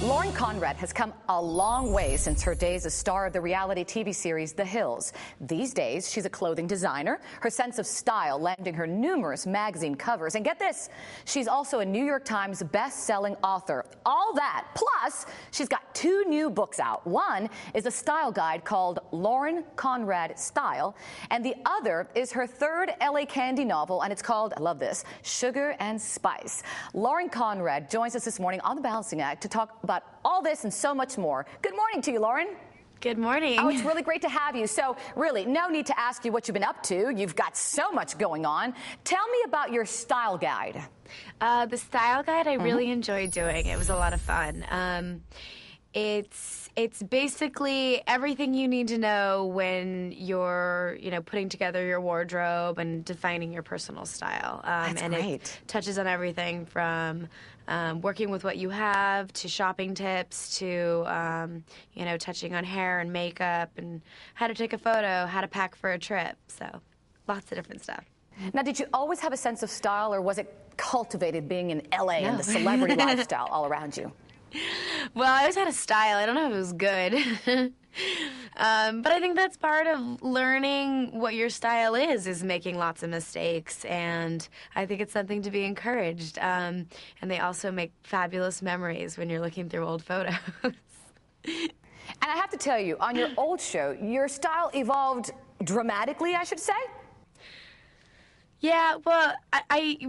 Lauren Conrad has come a long way since her days as star of the reality TV series The Hills. These days, she's a clothing designer, her sense of style landing her numerous magazine covers. And get this, she's also a New York Times best-selling author. All that, plus she's got 2 new books out. One is a style guide called Lauren Conrad Style, and the other is her 3rd LA Candy novel, and it's called, I love this, Sugar and Spice. Lauren Conrad joins us this morning on The Balancing Act to talk about all this and so much more. Good morning to you, Lauren. Good morning. Oh, it's really great to have you. So really, no need to ask you what you've been up to. You've got so much going on. Tell me about your style guide. The style guide I really enjoyed doing. It was a lot of fun. It's basically everything you need to know when you're, putting together your wardrobe and defining your personal style. That's and great. It touches on everything from working with what you have to shopping tips to, touching on hair and makeup and how to take a photo, how to pack for a trip. So lots of different stuff. Now, did you always have a sense of style, or was it cultivated being in LA and the celebrity lifestyle all around you? Well, I always had a style. I don't know if it was good. But I think that's part of learning what your style is making lots of mistakes. And I think it's something to be encouraged. And they also make fabulous memories when you're looking through old photos. And I have to tell you, on your old show, your style evolved dramatically, I should say. Yeah, well,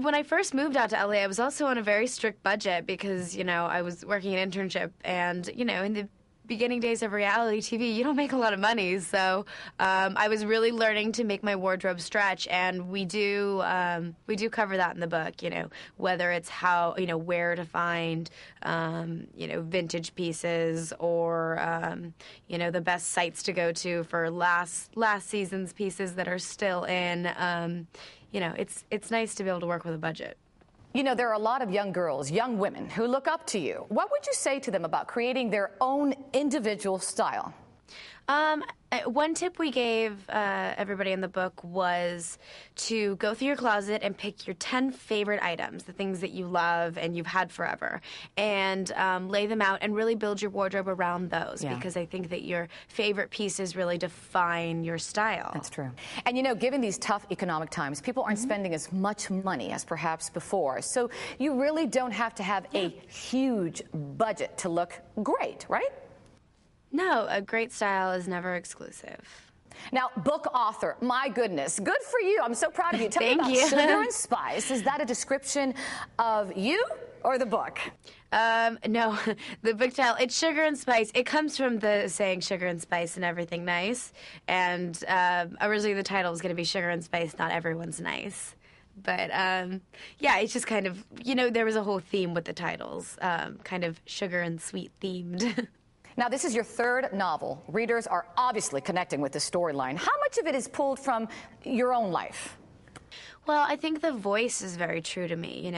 when I first moved out to LA, I was also on a very strict budget because, I was working an internship and, in the beginning days of reality TV, you don't make a lot of money. So I was really learning to make my wardrobe stretch, and we do cover that in the book, whether it's how, where to find, vintage pieces or, the best sites to go to for last season's pieces that are still in. It's nice to be able to work with a budget. There are a lot of young girls, young women, who look up to you. What would you say to them about creating their own individual style? One tip we gave everybody in the book was to go through your closet and pick your 10 favorite items, the things that you love and you've had forever, and lay them out and really build your wardrobe around those, because I think that your favorite pieces really define your style. That's true. And given these tough economic times, people aren't spending as much money as perhaps before, so you really don't have to have a huge budget to look great, right? No, a great style is never exclusive. Now, book author, my goodness, good for you. I'm so proud of you. Tell me about Sugar and Spice. Is that a description of you or the book? No, the book title, it's Sugar and Spice. It comes from the saying sugar and spice and everything nice. And originally the title was going to be Sugar and Spice, Not Everyone's Nice. But, it's just kind of, there was a whole theme with the titles, kind of sugar and sweet themed. Now, this is your 3rd novel. Readers are obviously connecting with the storyline. How much of it is pulled from your own life? Well, I think the voice is very true to me.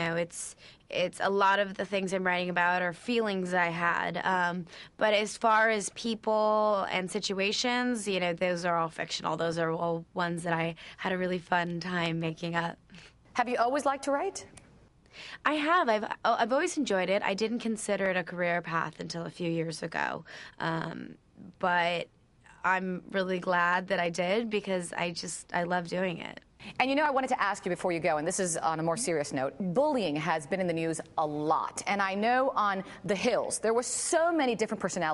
It's a lot of the things I'm writing about are feelings I had. But as far as people and situations, those are all fictional. Those are all ones that I had a really fun time making up. Have you always liked to write? I have. I've always enjoyed it. I didn't consider it a career path until a few years ago. But I'm really glad that I did because I love doing it. And I wanted to ask you before you go, and this is on a more serious note, bullying has been in the news a lot. And I know on The Hills, there were so many different personalities.